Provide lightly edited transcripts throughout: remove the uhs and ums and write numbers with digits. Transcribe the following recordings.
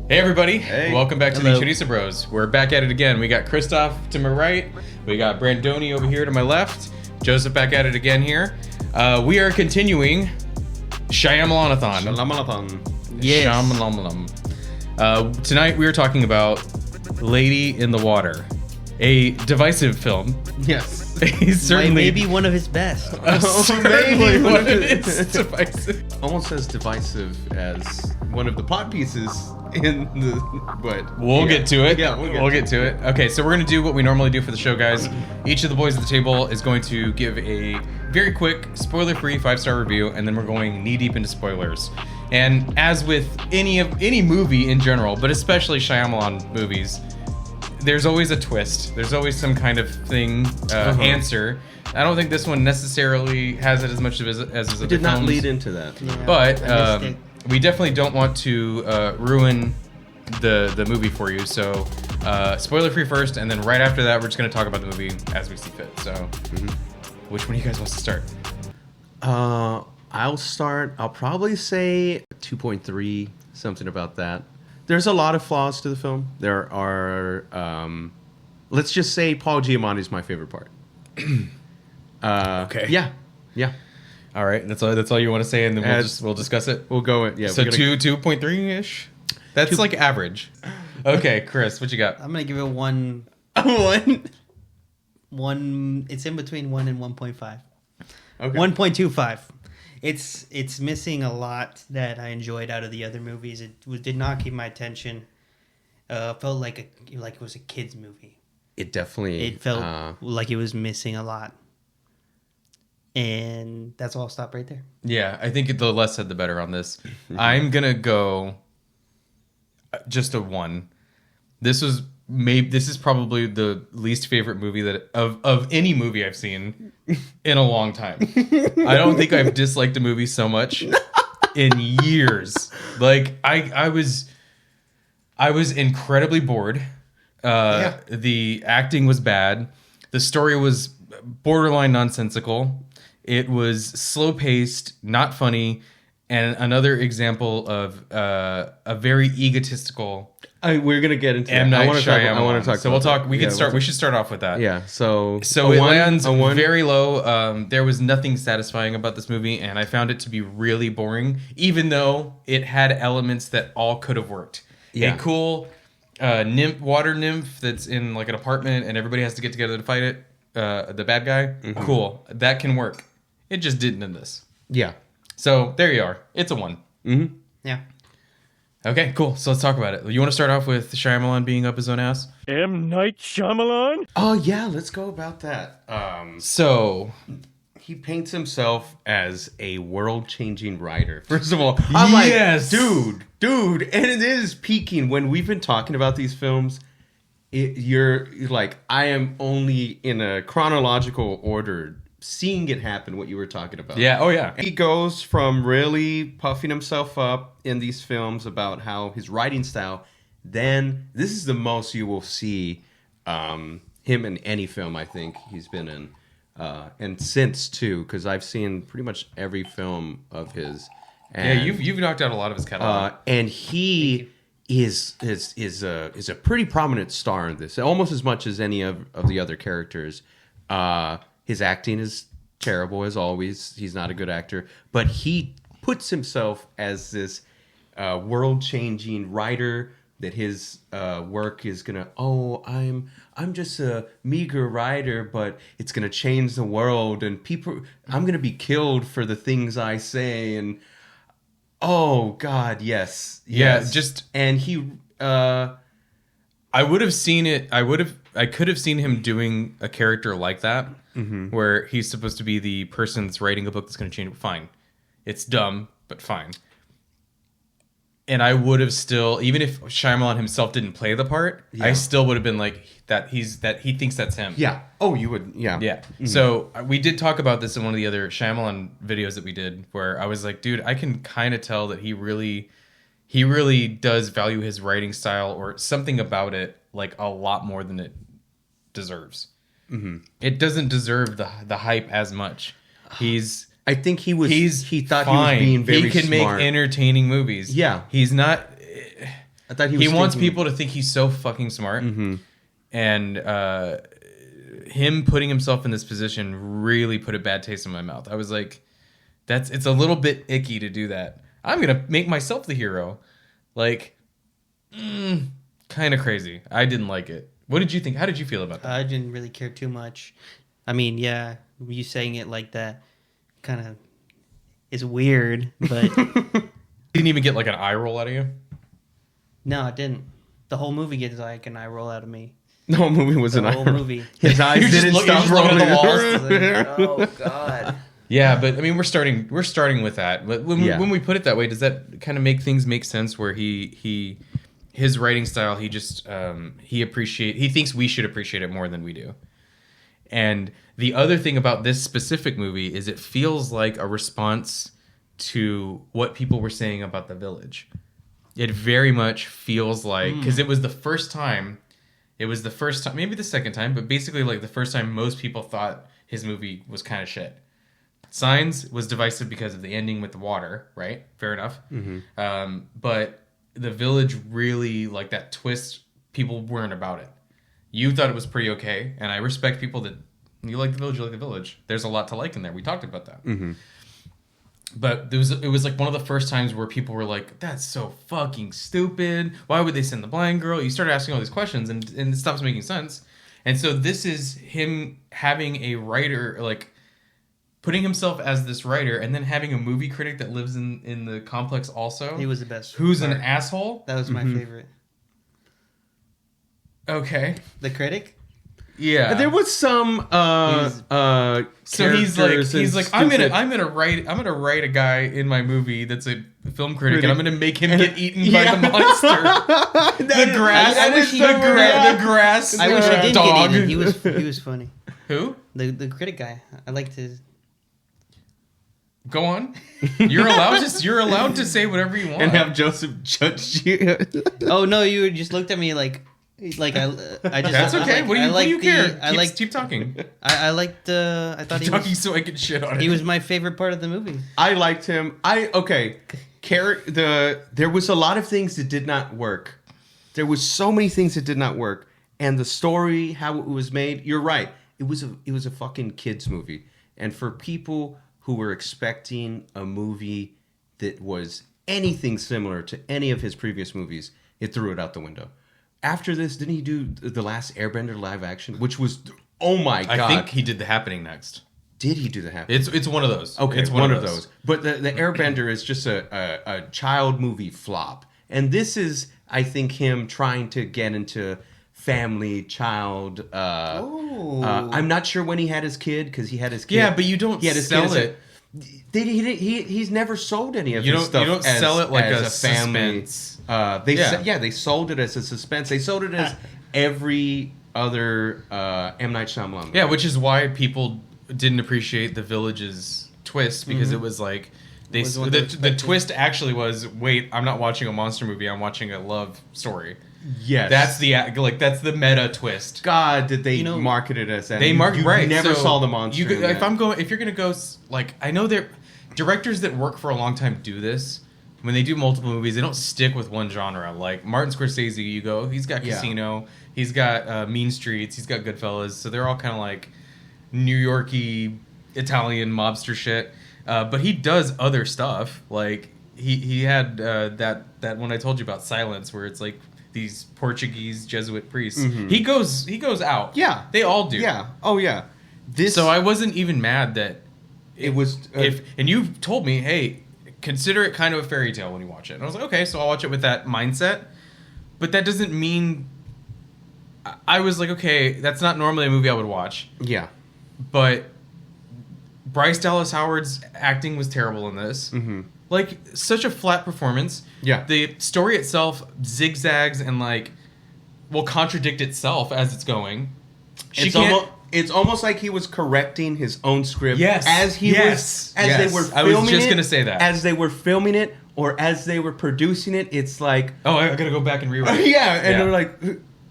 Hey everybody, Hey. welcome back to Hello. the Chorizo Bros. We're back at it again. We got Christoph to my right, we got Brandoni over here to my left, Joseph back at it again here. We are continuing Shyamalan-athon. Shyamalan-athon. Yes. Shyamalan. Tonight we are talking about Lady in the Water, a divisive film. Yes. He's certainly Maybe one of his best. certainly one of its divisive. Almost as divisive as one of the plot pieces in the. But We'll get to it. Yeah, we'll get to it. Okay, so we're gonna do what we normally do for the show, guys. Each of the boys at the table is going to give a very quick, spoiler-free 5-star review, and then we're going knee-deep into spoilers. And as with any movie in general, but especially Shyamalan movies, there's always a twist. There's always some kind of thing, answer. I don't think this one necessarily has it as much as his other Did not films. lead into that. Yeah, But I missed it. we definitely don't want to ruin the movie for you. So spoiler free first, and then right after that, we're just going to talk about the movie as we see fit. So which one of you guys wants to start? I'll start. I'll probably say 2.3, something about that. There's a lot of flaws to the film. There are, let's just say Paul Giamatti is my favorite part. Okay. Yeah. All right. That's all you want to say, and then we'll discuss it. We'll go with, yeah. So 2.3-ish? That's like average. Okay, Chris, what you got? I'm gonna give it one. It's in between 1 and 1.5. Okay. 1.25. It's missing a lot that I enjoyed out of the other movies. Did not keep my attention. Felt like it was a kids movie. It definitely. It felt like it was missing a lot. And that's all. I'll stop right there. Yeah, I think the less said, the better on this. I'm going to go just a 1. This is probably the least favorite movie that of any movie I've seen in a long time. I don't think I've disliked a movie so much in years. Like I was incredibly bored. The acting was bad. The story was borderline nonsensical. It was slow paced, not funny, and another example of a very egotistical. We're gonna get into M. that. Night I want to talk. Shyamalan. So we'll about talk. that. We can Yeah, start. We should start off with that. Yeah. So it lands a one. very low. There was nothing satisfying about this movie, and I found it to be really boring. Even though it had elements that all could have worked. Yeah. A cool water nymph that's in like an apartment, and everybody has to get together to fight it. The bad guy. Cool. That can work. It just didn't in this. Yeah. So there you are. It's a 1. Mm-hmm. Yeah. Okay, cool. So let's talk about it. You want to start off with Shyamalan being up his own ass? M. Night Shyamalan? Oh yeah, let's go about that. So He paints himself as a world-changing writer. First of all, I'm Yes! like, dude, and it is peaking when we've been talking about these films. You're like, I am only in a chronological order seeing it happen. What you were talking about, yeah, oh yeah. He goes from really puffing himself up in these films about how his writing style. Then this is the most you will see him in any film I think he's been in. And since too, because I've seen pretty much every film of his. And, Yeah, you've knocked out a lot of his catalog. and he is a pretty prominent star in this, almost as much as any of the other characters. His acting is terrible as always. He's not a good actor, but he puts himself as this world-changing writer. That his work is gonna. Oh, I'm just a meager writer, but it's gonna change the world, and people. I'm gonna be killed for the things I say, and oh God, yes, Yeah, yes. And he. I would have seen it. I could have seen him doing a character like that, where he's supposed to be the person that's writing a book that's going to change it. Fine, it's dumb, but fine. And I would have still, even if Shyamalan himself didn't play the part, I still would have been like that. He thinks that's him. Yeah. Oh, you would. Yeah. Yeah. So we did talk about this in one of the other Shyamalan videos that we did, where I was like, dude, I can kind of tell that he really does value his writing style or something about it like a lot more than it deserves. It doesn't deserve the hype as much. I think he was. He thought fine. he was being very He can smart. make entertaining movies. Yeah. He's not. I thought he wants people to think he's so fucking smart, and him putting himself in this position really put a bad taste in my mouth. I was like, it's a little bit icky to do that. I'm gonna make myself the hero, like, kind of crazy. I didn't like it. What did you think? How did you feel about that? I didn't really care too much. I mean, yeah, you saying it like that kind of is weird, but Didn't even get like an eye roll out of you. no, it didn't. The whole movie gets like an eye roll out of me. The whole movie was The an whole movie. His eyes You're just didn't looking- stop you're just looking rolling. at the Oh God. Yeah, but I mean, we're starting with that. But when we put it that way, does that kind of make things make sense? Where his writing style, he just he thinks we should appreciate it more than we do. And the other thing about this specific movie is it feels like a response to what people were saying about The Village. It very much feels like, because it was the first time, maybe the second time, but basically like the first time most people thought his movie was kind of shit. Signs was divisive because of the ending with the water, right? Fair enough. But The Village really, like that twist, people weren't about it. You thought it was pretty okay, and I respect people that you like The Village, you like The Village. There's a lot to like in there. We talked about that. But it was like one of the first times where people were like, that's so fucking stupid. Why would they send the blind girl? You start asking all these questions and it stops making sense. And so this is him having a writer, like putting himself as this writer and then having a movie critic that lives in the complex also. He was the best. Who's an asshole. That was my favorite. Okay. The critic? Yeah, there was some. So he's like, I'm stupid- gonna write a guy in my movie that's a film critic, and I'm gonna make him get eaten by the monster. The grass. I wish he- the grass. I wish he did dog. get eaten. He was funny. Who? The critic guy. I liked his. Go on. You're allowed to say whatever you want. and have Joseph judge you. Oh no! You just looked at me like I just. That's okay. What do you care? Keep talking. I liked. I thought Keep he talking was. so I can shit on it. He was my favorite part of the movie. I liked him. There was a lot of things that did not work. There was so many things that did not work, and the story, how it was made. You're right. It was a fucking kids movie, and for people who were expecting a movie that was anything similar to any of his previous movies, it threw it out the window. After this, didn't he do the last Airbender live action, which was, oh my god! I think he did The Happening next. Did he do The Happening? It's one of those. Okay, it's one of those. But the Airbender is just a child movie flop, and this is, I think, him trying to get into family, child. I'm not sure when he had his kid because he had his kid. Yeah, but you don't He had his sell kid it. He's never sold any of You his don't stuff. you don't as, sell it like as a family. suspense. They sold it as a suspense. They sold it as every other M. Night Shyamalan movie. Yeah, which is why people didn't appreciate The Village's twist because it was like the twist actually was, wait, I'm not watching a monster movie. I'm watching a love story. Yes, that's the meta twist. God, did they market it as that? They market right. Never so saw the monster. If you're gonna go, like, I know there directors that work for a long time do this. When they do multiple movies, they don't stick with one genre. Like Martin Scorsese, you go, he's got Casino, he's got Mean Streets, he's got Goodfellas. So they're all kind of like New Yorky Italian mobster shit. But he does other stuff. Like he had that one I told you about, Silence, where it's like these Portuguese Jesuit priests. He goes out. Yeah, they all do. Yeah. Oh yeah. So I wasn't even mad that it was. And you told me, hey, consider it kind of a fairy tale when you watch it. And I was like, okay, so I'll watch it with that mindset. But that doesn't mean... I was like, okay, that's not normally a movie I would watch. Yeah. But Bryce Dallas Howard's acting was terrible in this. Like, such a flat performance. Yeah. The story itself zigzags and, like, will contradict itself as it's going. It's almost like he was correcting his own script. Yes. They were filming I was just going to say that. As they were filming it or as they were producing it, it's like... Oh, I got to go back and rewrite. They're like,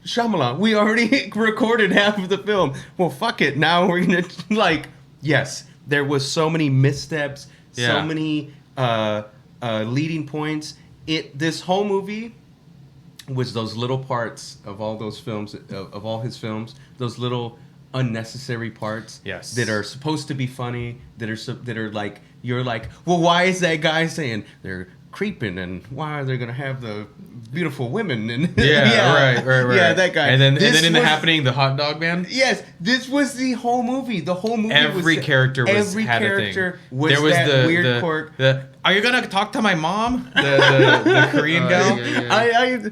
Shyamalan, we already recorded half of the film. Well, fuck it. Now we're going to... Like, yes, there was so many missteps, so many leading points. This whole movie was those little parts of all those films, of all his films, those little unnecessary parts Yes. that are supposed to be funny, that are like, you're like, well, why is that guy saying they're creeping, and why are they gonna have the beautiful women? And Right. Yeah, that guy. And then This in the was- happening, the hot dog man. Yes, this was the whole movie. The whole movie. Every was, character was every had character a thing. was There was that the weird quirk. Are you gonna talk to my mom? The Korean Oh, gal. yeah. I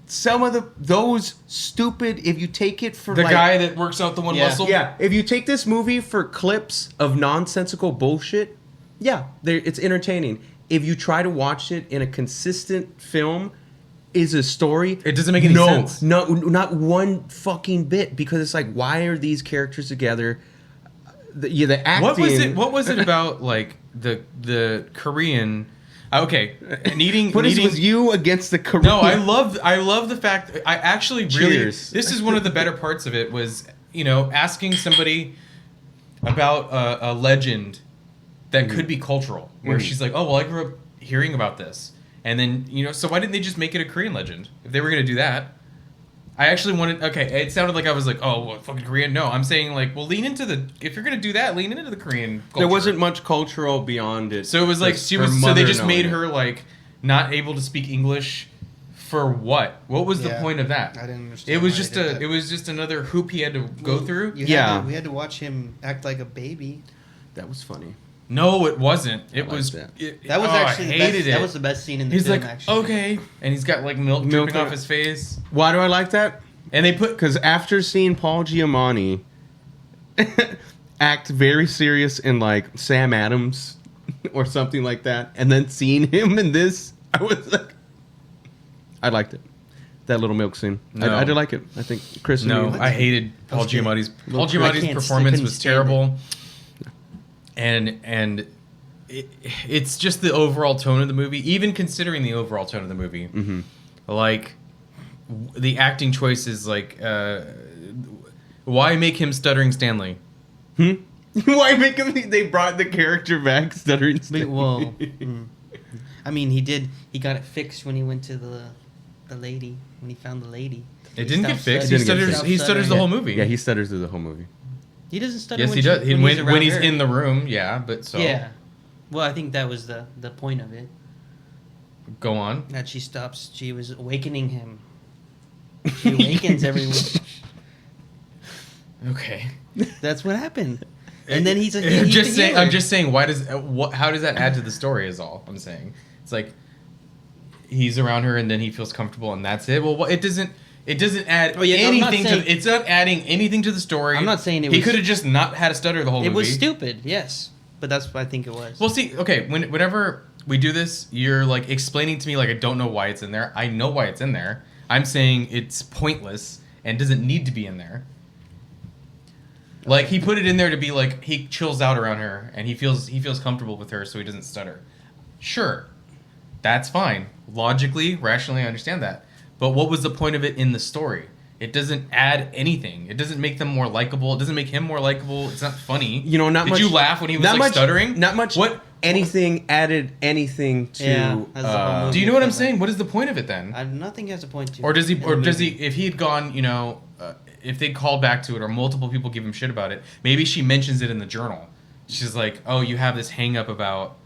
some of those stupid. If you take it for The like, guy that works out the one Yeah. muscle. yeah, if you take this movie for clips of nonsensical bullshit, yeah, it's entertaining. If you try to watch it in a consistent film, is a story. It doesn't make any sense. No, not one fucking bit. Because it's like, why are these characters together? The acting. What was it about like the Korean? Okay, But it was you against the Korean. No, I love the fact I actually really Cheers. this is one of the better parts of it was, asking somebody about a legend that could be cultural, where she's like, oh well, I grew up hearing about this, and then so why didn't they just make it a Korean legend if they were gonna do that? I actually wanted. Okay, it sounded like I was like, oh, well, fucking Korean. No, I'm saying like, well, lean into if you're gonna do that, lean into the Korean culture. There wasn't much cultural beyond it. So it was like Just she her was. So mother they just knowing made it. her like not able to speak English. For what? What was the Yeah. point of that? I didn't understand It was why just they did that. it was just another hoop he had to go through. We had to watch him act like a baby. That was funny. No, it wasn't. It liked was. that. That was I actually the hated best, it. that was the best scene in the He's film. like, actually, okay, and he's got like milk Milk dripping on off it. his face, Why do I like that? and they put Because after seeing Paul Giamatti act very serious in like Sam Adams or something like that, and then seeing him in this, I was like, I liked it. That little milk scene. No. I did like it. I think Chris. and no. you- I hated Paul Okay. Giamatti's. Paul I Giamatti's can't- I performance couldn't was stand terrible, and it's just the overall tone of the movie. Even considering the overall tone of the movie, like the acting choices, like why make him stuttering Stanley? Why make him? They brought the character back, stuttering. well, I mean, he got it fixed when he went to the lady, when he found the lady. It didn't get stopped fixed. It He didn't get stutters. fixed. He stutters the whole movie. Yeah, he stutters through the whole movie. He doesn't stutter. Yes, when he she- does. when When, around he's her. in the room, yeah. But so Yeah. Well, I think that was the point of it. go on. That she stops. She was awakening him. She awakens everyone. Okay. That's what happened. And then he's a. I'm he's just the saying. healer. I'm just saying. Why does how does that add to the story? Is all I'm saying. It's like he's around her and then he feels comfortable and that's it. Well, it doesn't. It doesn't add Oh, yeah, no, I'm not anything saying- to. It's not adding anything to the story. I'm not saying it He was- could have just not had a stutter the whole It movie. was stupid, yes, but that's what I think it was. Well, see, okay, whenever we do this, you're like explaining to me like I don't know why it's in there. I know why it's in there. I'm saying it's pointless and doesn't need to be in there. Like he put it in there to be like he chills out around her and he feels comfortable with her so he doesn't stutter. Sure. That's fine. Logically, rationally I understand that. But what was the point of it in the story? It doesn't add anything. It doesn't make them more likable. It doesn't make him more likable. It's not funny. You know, not Did much. you laugh when he was not like much, stuttering? Not much. What? Anything added anything to? Yeah, that's the whole movie. Do you know what I'm saying? What is the point of it then? Nothing has a point to. Or does he? in Or the does movie. he? If he had gone, if they called back to it, or multiple people give him shit about it, maybe she mentions it in the journal. She's like, "Oh, you have this hang up about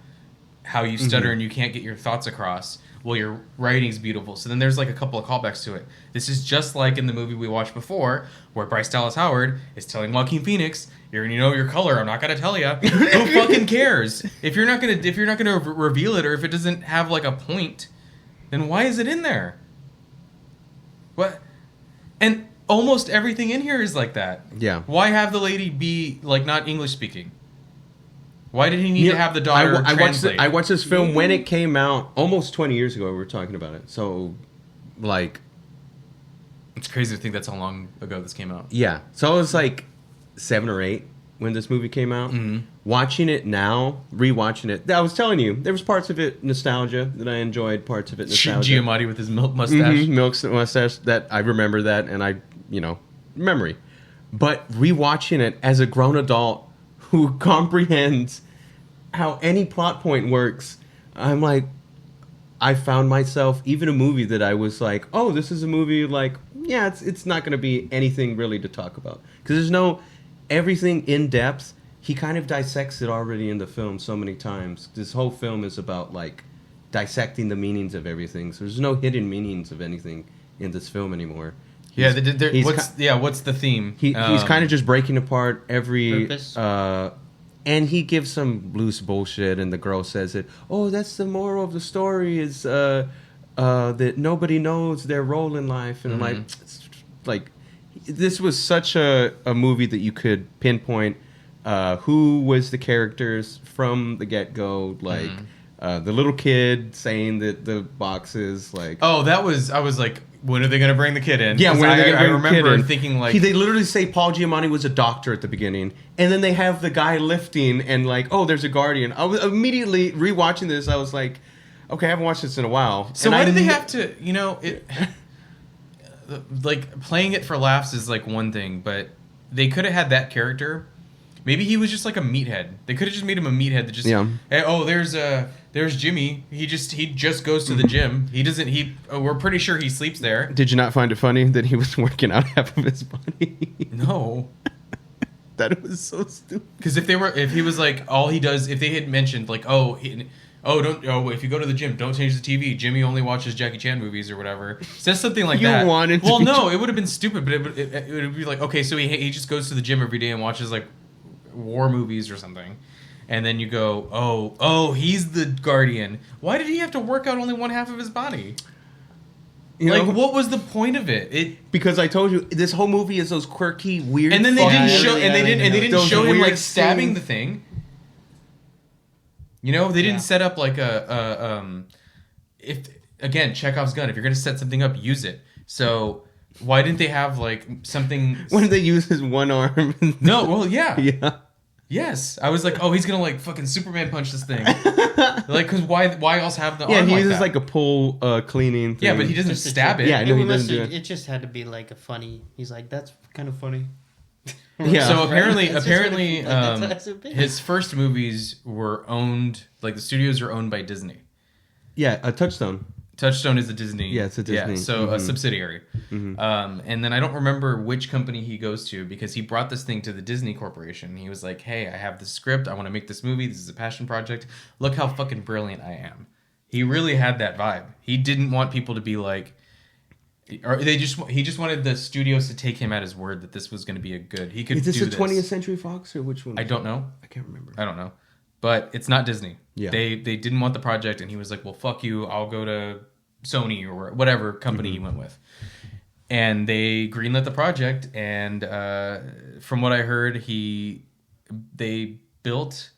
how you stutter and you can't get your thoughts across. Well, your writing's beautiful." So then there's like a couple of callbacks to it. This is just like in the movie we watched before, where Bryce Dallas Howard is telling Joaquin Phoenix, "You're gonna know your color. I'm not gonna tell you. Who fucking cares? If you're not gonna reveal it, or if it doesn't have like a point, then why is it in there? What? And almost everything in here is like that. Yeah. Why have the lady be like not English speaking? Why did he need You to know, have the daughter translate? I watched this film when it came out, almost 20 years ago. We were talking about it. So, like, It's crazy to think that's how long ago this came out. yeah. So I was like 7 or 8 when this movie came out. Mhm. Watching it now, rewatching it. I was telling you, there was parts of it nostalgia that I enjoyed. Parts of it nostalgia. Giamatti with his milk mustache. Milk mustache. That I remember that, and memory. But rewatching it as a grown adult who comprehends how any plot point works, I'm like, I found myself, even a movie that I was like, oh, this is a movie like, yeah, it's not going to be anything really to talk about. Because there's no, everything in depth, he kind of dissects it already in the film so many times. This whole film is about like dissecting the meanings of everything. So there's no hidden meanings of anything in this film anymore. Yeah, what's the theme? He's kind of just breaking apart every... Purpose? And he gives some loose bullshit, and the girl says it. Oh, that's the moral of the story is that nobody knows their role in life. And like, this was such a movie that you could pinpoint who was the characters from the get-go. Like, the little kid saying that the boxes, like... Oh, I was like... When are they going to bring the kid in? Yeah, when are they going to bring the kid in? I remember thinking like... They literally say Paul Giamatti was a doctor at the beginning, and then they have the guy lifting and like, oh, there's a guardian. I was immediately rewatching this. I was like, okay, I haven't watched this in a while. So why did they have to, like playing it for laughs is like one thing, but they could have had that character. Maybe he was just like a meathead. They could have just made him a meathead that just, hey, oh, there's Jimmy. He just goes to the gym. We're pretty sure he sleeps there. Did you not find it funny that he was working out half of his body? No. That was so stupid. Because if he was like, all he does, if they had mentioned like, if you go to the gym, don't change the TV. Jimmy only watches Jackie Chan movies or whatever. Says something like that. Wanted to well, no, it would have been stupid, but it would be like, okay, so he just goes to the gym every day and watches like war movies or something. And then you go, oh, he's the guardian. Why did he have to work out only one half of his body? What was the point of it? Because I told you this whole movie is those quirky, weird. And then they didn't show him like stabbing the thing. They didn't set up like if again Chekhov's gun. If you're gonna set something up, use it. So why didn't they have like something? When did they use his one arm? No, well, yeah. Yeah. Yes, I was like, oh, he's gonna like fucking Superman punch this thing, like, cause why else have the arm? He like uses that? like a pull cleaning thing. Yeah, but he doesn't stab it. Yeah, no, he doesn't do it just had to be like a funny. He's like, that's kind of funny. Yeah. So apparently, his first movies were owned, like the studios are owned by Disney. Yeah, a Touchstone. Touchstone is a Disney. Yeah, it's a Disney. Yeah, so a subsidiary. And then I don't remember which company he goes to because he brought this thing to the Disney Corporation. He was like, hey, I have this script. I want to make this movie. This is a passion project. Look how fucking brilliant I am. He really had that vibe. He didn't want people to be like... he just wanted the studios to take him at his word that this was going to be a good... He could do this. Is this a 20th Century Fox or which one? I don't know. I can't remember. I don't know. But it's not Disney. Yeah. They didn't want the project, and he was like, well, fuck you. I'll go to Sony or whatever company he went with. And they greenlit the project, and from what I heard, they built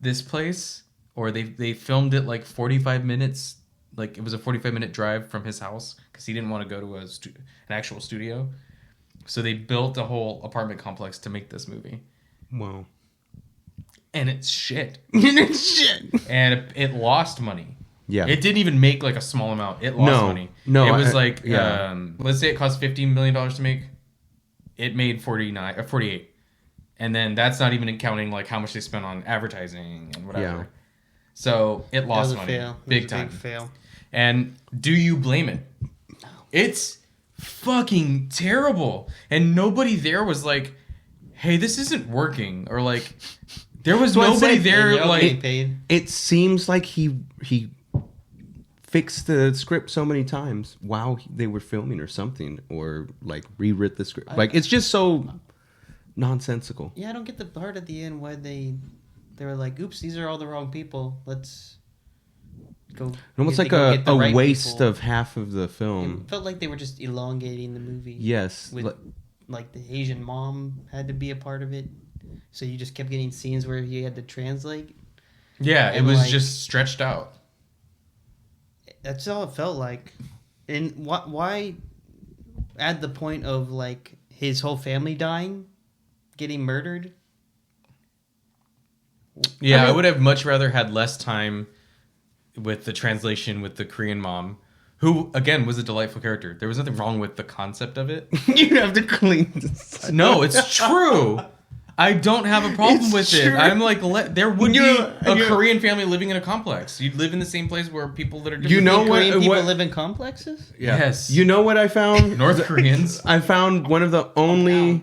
this place, or they filmed it like 45 minutes. Like, it was a 45-minute drive from his house, because he didn't want to go to an actual studio. So they built a whole apartment complex to make this movie. Wow. And it's shit. It's shit. And it lost money. Yeah. It didn't even make like a small amount. It lost money. No. It was let's say it cost $15 million to make. It made 48. And then that's not even counting like how much they spent on advertising and whatever. Yeah. So it lost money. Big time. Big fail. And do you blame it? No. It's fucking terrible. And nobody there was like, hey, this isn't working. Or like, there was nobody there like... It seems like he fixed the script so many times while they were filming or something. Or like rewrit the script. Like, it's just so nonsensical. Yeah, I don't get the part at the end why they were like, oops, these are all the wrong people. Let's go. Almost like a waste of half of the film. It felt like they were just elongating the movie. Yes. With, like, the Asian mom had to be a part of it. So you just kept getting scenes where he had to translate. Yeah, it was just stretched out. That's all it felt like. And why add the point of, like, his whole family dying? Getting murdered? Yeah, I would have much rather had less time with the translation with the Korean mom, who, again, was a delightful character. There was nothing wrong with the concept of it. You have to clean this. No, it's true. I don't have a problem It's with true. it. I'm like, there would be You're- a you're- Korean family living in a complex. You'd live in the same place where people that are different. You know Korean people what? live in complexes? Yes. You know what I found? North Koreans. I found one of the only.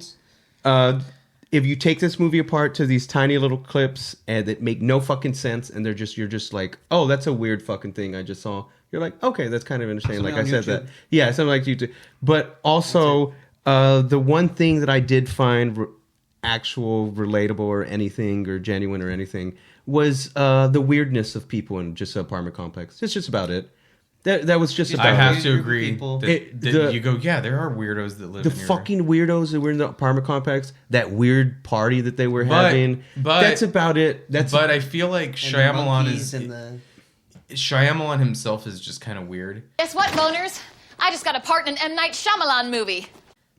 If you take this movie apart to these tiny little clips and that make no fucking sense, and you're just like, oh, that's a weird fucking thing I just saw. You're like, okay, that's kind of interesting. Something Like I on said YouTube. that, yeah, something like YouTube. But also, the one thing that I did find actual relatable or anything or genuine or anything was the weirdness of people in just an apartment complex. That's just about it. That was just about I have it. to agree People. that you go, yeah, there are weirdos that live The in your... fucking weirdos that were in the apartment complex, that weird party that they were having. but- That's about it. But I feel like And the Shyamalan monkeys is... and the Shyamalan himself is just kind of weird. Guess what, boners? I just got a part in an M. Night Shyamalan movie.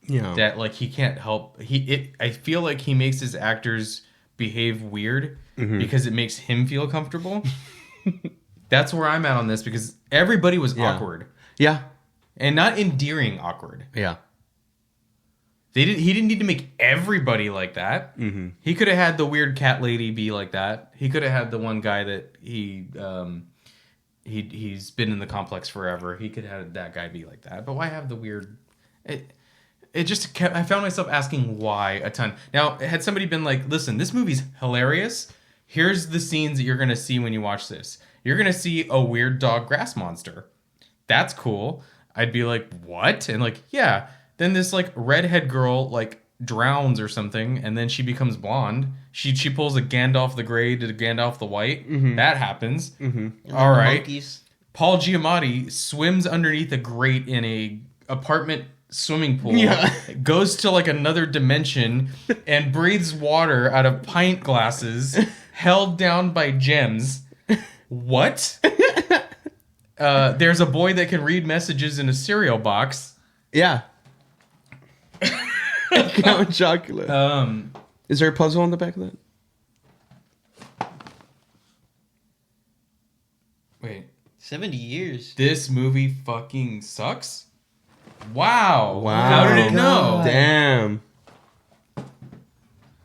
Yeah. That like he can't help I feel like he makes his actors behave weird because it makes him feel comfortable. That's where I'm at on this because everybody was awkward Yeah. and not endearing awkward. Yeah. He didn't need to make everybody like that. Mm-hmm. He could have had the weird cat lady be like that. He could have had the one guy that he's been in the complex forever. He could have had that guy be like that. But why have the weird? It just kept. I found myself asking why a ton. Now, had somebody been like, "Listen, this movie's hilarious. Here's the scenes that you're gonna see when you watch this. You're gonna see a weird dog grass monster. That's cool." I'd be like, "What?" And like, yeah. Then this like redhead girl like drowns or something, and then she becomes blonde. She pulls a Gandalf the Grey to Gandalf the White. That happens. All right. monkeys. Paul Giamatti swims underneath a grate in a apartment swimming pool. Yeah. Goes to like another dimension and breathes water out of pint glasses held down by gems. What? There's a boy that can read messages in a cereal box. Yeah. Count Chocula. Is there a puzzle on the back of that? Wait. 70 years. This movie fucking sucks? Wow. Wow. How did it know? Damn.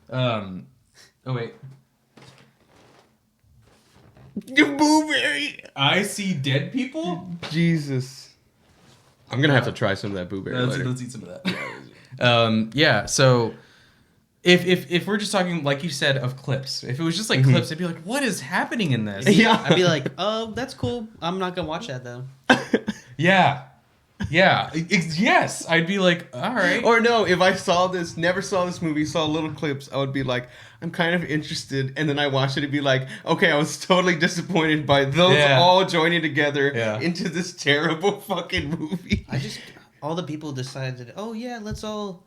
Oh wait. Blueberry. I see dead people? Jesus. I'm gonna have to try some of that blueberry later. Let's eat some of that. Yeah, so if we're just talking, like you said, of clips, if it was just like clips, I'd be like, what is happening in this? Yeah. I'd be like, oh, that's cool. I'm not gonna watch that though. Yeah. Yes. I'd be like, all right. Or no, if I never saw this movie, saw little clips, I would be like, I'm kind of interested, and then I watched it and be like, okay, I was totally disappointed by those all joining together into this terrible fucking movie. All the people decided, oh yeah, let's all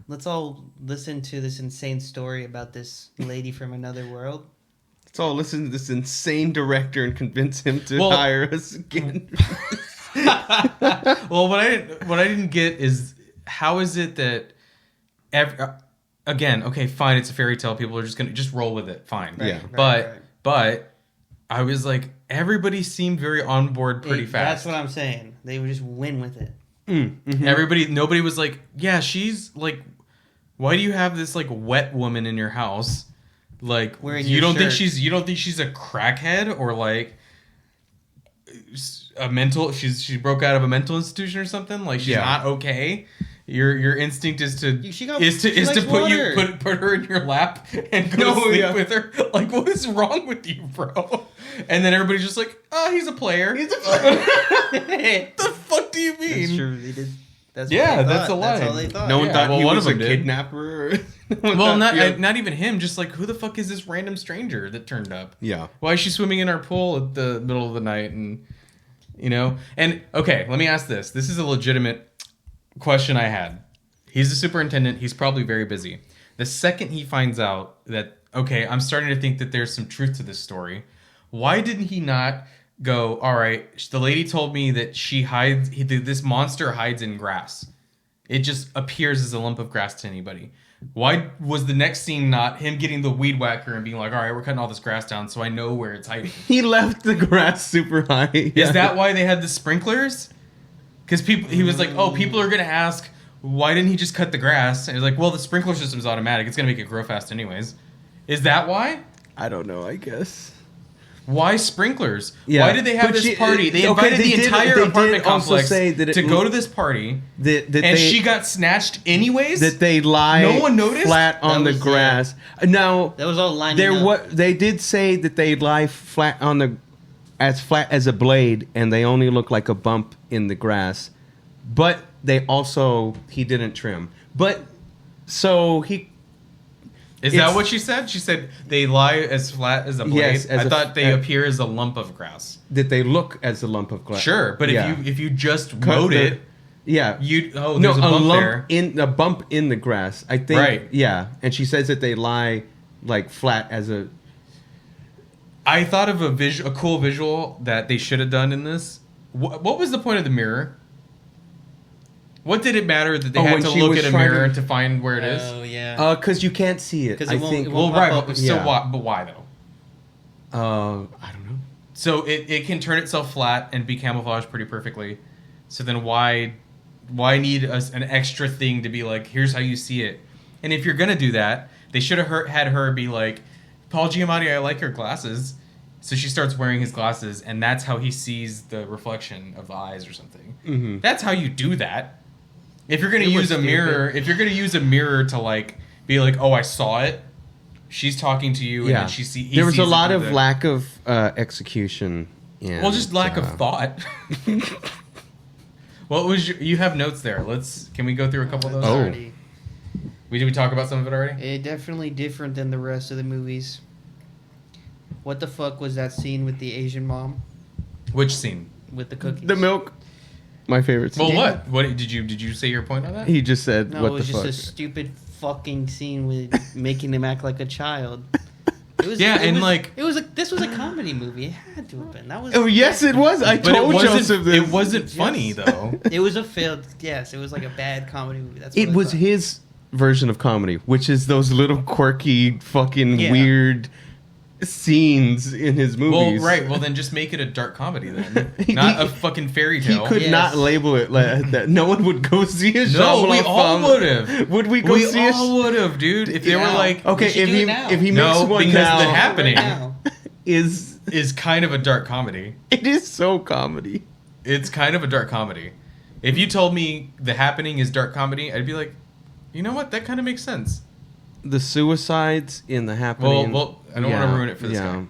listen to this insane story about this lady from another world. Let's all listen to this insane director and convince him to Well- hire us again. Well, what I didn't get is how is it that again, okay, fine, it's a fairy tale. People are just gonna roll with it, fine. Yeah. But I was like, everybody seemed very on board pretty fast. That's what I'm saying. They would just win with it. Nobody was like, yeah, she's like, why do you have this like wet woman in your house? Like, Wearing you your don't think shirt. you don't think she's a crackhead or like a mental? She broke out of a mental institution or something. Like she's not okay. Your instinct is to She put likes put her in your lap and go to sleep with her. Like, what is wrong with you, bro? And then everybody's just like, oh, he's a player. He's a player. The fuck do you mean? That's true. They did. That's Yeah, what they that's thought. a lie. That's all they thought. No one thought well, he one was of a them did. kidnapper. Well, not even him. Just like, who the fuck is this random stranger that turned up? Yeah. Why is she swimming in our pool at the middle of the night? And and okay, let me ask this. This is a legitimate question I had. He's the superintendent. He's probably very busy. The second he finds out that, okay, I'm starting to think that there's some truth to this story, why didn't he not go, all right, the lady told me that this monster hides in grass. It just appears as a lump of grass to anybody. Why was the next scene not him getting the weed whacker and being like, all right, we're cutting all this grass down so I know where it's hiding? He left the grass super high. Is that why they had the sprinklers? Because he was like, oh, people are going to ask, why didn't he just cut the grass? And he's like, well, the sprinkler system's automatic. It's going to make it grow fast anyways. Is that why? I don't know, I guess. Why sprinklers? Yeah. Why did they have But this party? They invited the entire apartment complex to go to this party, and she got snatched anyways? That they lie no one noticed? flat on the grass. Now, That was all lining up. they did say that they lie flat as a blade, and they only look like a bump in the grass. But he didn't trim. But, so he... Is that what she said? She said they lie as flat as a blade. Yes, I thought they appear as a lump of grass. That they look as a lump of grass. Sure, but if you just mowed it, yeah, there's a bump there. A bump in the grass. I think. Right. Yeah, and she says that they lie like flat as a. I thought of a cool visual that they should have done in this. What was the point of the mirror? What did it matter that they had to look at a mirror to find where it is? Oh, yeah. Because you can't see it. I think. Well, pop right, up. but so why? But why though? I don't know. So it can turn itself flat and be camouflaged pretty perfectly. So then why need an extra thing to be like, here's how you see it? And if you're gonna do that, they should have had her be like, Paul Giamatti, I like your glasses. So she starts wearing his glasses, and that's how he sees the reflection of the eyes or something. Mm-hmm. That's how you do that. If you're gonna use a mirror, to like be like, oh, I saw it. She's talking to you, and then he there was sees a lot it of lack of execution. And, well, just lack of thought. What was you have notes there? Can we go through a couple of those? Oh. Already. Did we talk about some of it already? Definitely different than the rest of the movies. What the fuck was that scene with the Asian mom Which scene? with the cookies? The milk. My favorite scene. Well, what? What did you say your point on that? He just said, No, what it was the just fuck? a stupid fucking scene with making him act like a child. It was, Yeah, and this was a comedy movie. It had to have been. That was. Oh, yes, it was. I But told Joseph this. it wasn't funny though. It was a failed. Yes, it was like a bad comedy movie. That's. It what I was thought. his version of comedy, which is those little quirky, fucking Yeah. weird scenes in his movies. Well, right. Well, then just make it a dark comedy then, not a fucking fairy He tale. could Yes. not label it like that. No one would go see a No, we Shyamalan all film. would have. Would we go We see all would have, dude. If they were Now. like, Okay, We should if do he it now. if he No, makes one because now, the happening Right now. is kind of a dark comedy. it is so comedy. It's kind of a dark comedy. If you told me The Happening is dark comedy, I'd be like, you know what? That kind of makes sense. The suicides in the happening. Well, I don't want to ruin it for this guy.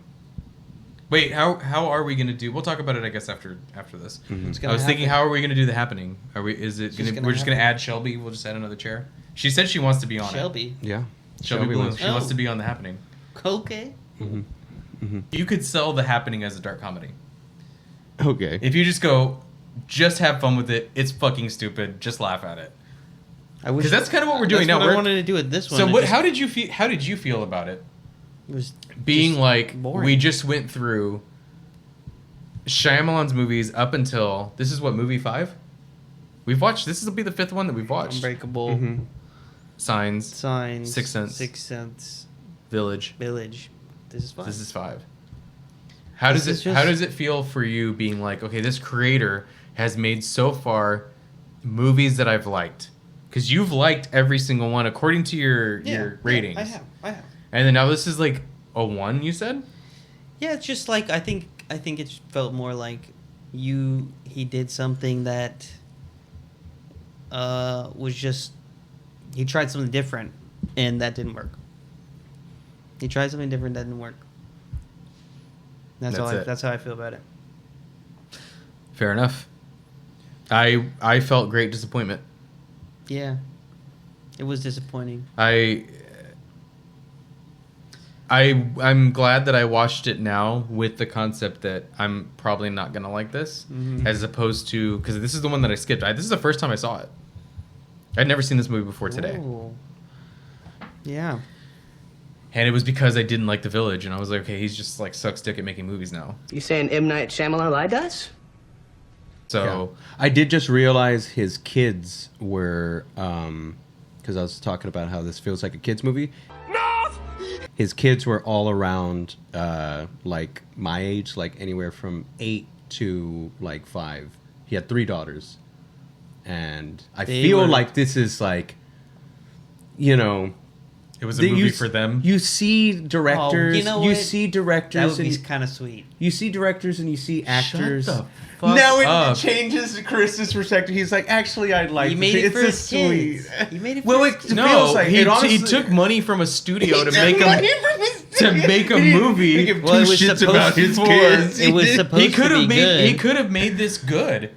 Wait, how are we gonna do? We'll talk about it, I guess, after this. It's I gonna was thinking, happen. how are we gonna do The Happening? Are we? Is it? Just gonna We're just gonna happen. add Shelby. We'll just add another chair. She said she wants to be on Shelby. Yeah. it. Shelby Bloom. wants- She wants Oh. to be on The Happening. Okay. You could sell The Happening as a dark comedy. Okay. If you just go, just have fun with it. It's fucking stupid. Just laugh at it. I wish. 'Cause that's kind of what we're doing that's now. What I We're- wanted to do with this one. So It what? just- How did you feel? How did you feel about it? It was Being just like, boring. we just went through Shyamalan's movies up until this is what, movie 5? We've watched. This will be the 5th one that we've watched. Unbreakable, Signs, Signs, Sixth Sense. Sixth Sense, Village. Village. This is fun. This is 5. How does This it? is just- How does it feel for you being like, okay, this creator has made so far movies that I've liked? Because you've liked every single one according to your ratings. I have. And then now this is like a 1. You said. Yeah, it's just like I think it felt more like he did something that was just he tried something different and that didn't work. He tried something different that didn't work. That's how I feel about it. Fair enough. I felt great disappointment. Yeah. It was disappointing. I'm glad that I watched it now with the concept that I'm probably not gonna like this, as opposed to, because this is the one that I skipped. This is the first time I saw it. I'd never seen this movie before today, Ooh. Yeah. and it was because I didn't like The Village, and I was like, okay, he's just like sucks dick at making movies now. You saying M. Night Shyamalan lied to us? So I did just realize his kids were, because I was talking about how this feels like a kids movie. No! His kids were all around, like my age, like anywhere from 8 to like 5. He had 3 daughters. and I They feel were- like this is like, you know, It was a movie for them. You see directors, Oh, you know you what? see That directors, would be and kind of sweet. you see directors, and you see actors. the fuck Now up. it changes Chris's perspective. He's like, actually, I'd like. He this. made it It's for a his kids. sweet. He made it for Well, his it kids. No, feels like he, it honestly, he took money from a studio to He make took him money from his to studio. make a He didn't- movie. he didn't give Well, it two was shits supposed about to his be- kids. it was He did. supposed He could to have be made. good. He could have made this good.